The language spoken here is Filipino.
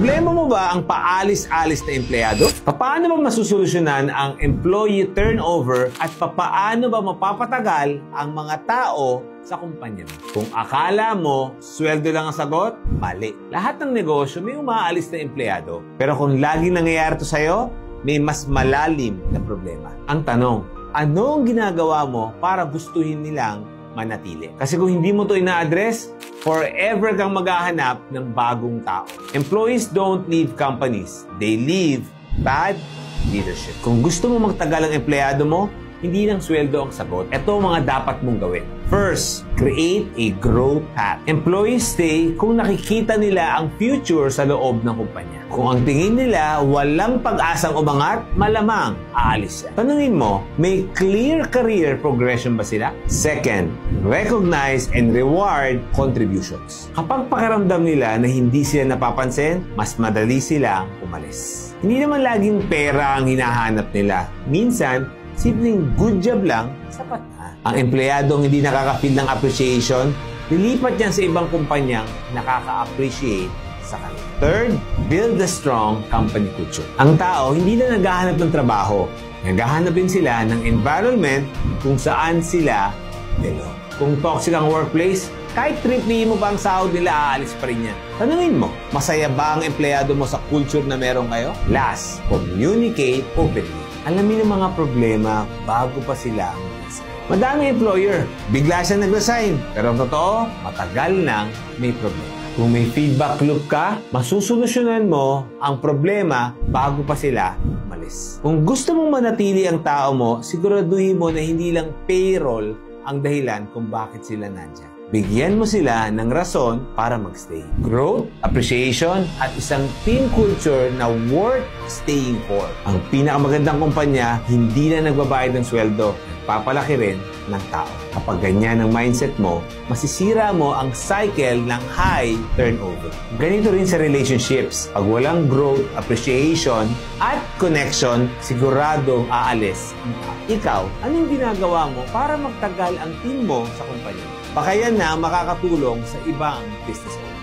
Problema mo ba ang paalis-alis na empleyado? Paano ba masusolusyonan ang employee turnover at paano ba mapapatagal ang mga tao sa kumpanya mo? Kung akala mo, sweldo lang ang sagot, mali. Lahat ng negosyo may umaalis na empleyado. Pero kung laging nangyayari ito sa'yo, may mas malalim na problema. Ang tanong, ano ang ginagawa mo para gustuhin nilang manatili? Kasi kung hindi mo ito ina-address, forever kang maghahanap ng bagong tao. Employees don't leave companies. They leave bad leadership. Kung gusto mo magtagal ang empleyado mo, hindi lang sweldo ang sagot. Ito ang mga dapat mong gawin. First, create a growth path. Employees stay kung nakikita nila ang future sa loob ng kumpanya. Kung ang tingin nila walang pag-asang umangat, malamang aalis siya. Tanungin mo, may clear career progression ba sila? Second, recognize and reward contributions. Kapag pakiramdam nila na hindi sila napapansin, mas madali silang umalis. Hindi naman laging pera ang hinahanap nila. Minsan, simpleng good job lang, sapat na. Ang empleyadong hindi nakaka-feel ng appreciation, lilipat yan sa ibang kumpanyang nakaka-appreciate sa kanila. Third, build a strong company culture. Ang tao hindi na naghahanap ng trabaho. Naghahanap din sila ng environment kung saan sila belong. Kung toxic ang workplace, kahit triple mo pa ang sahod nila, aalis pa rin yan. Tanungin mo, masaya ba ang empleyado mo sa culture na meron kayo? Last, communicate openly. Alamin ang mga problema bago pa sila mag-resign. Madami employer, bigla siya nag-resign. Pero ang totoo, matagal nang may problema. Kung may feedback loop ka, masusolusyonan mo ang problema bago pa sila umalis. Kung gusto mong manatili ang tao mo, siguraduhin mo na hindi lang payroll ang dahilan kung bakit sila nandyan. Bigyan mo sila ng rason para magstay. Growth, appreciation, at isang team culture na worth staying for. Ang pinakamagandang kumpanya, hindi na nagbabayad ng sweldo, nagpapalaki rin ng tao. Kapag ganyan ang mindset mo, masisira mo ang cycle ng high turnover. Ganito rin sa relationships. Pag walang growth, appreciation, at connection, siguradong aalis ang tao. Ikaw, anong ginagawa mo para magtagal ang team mo sa kumpanya? Baka yan na makakatulong sa ibang business owner.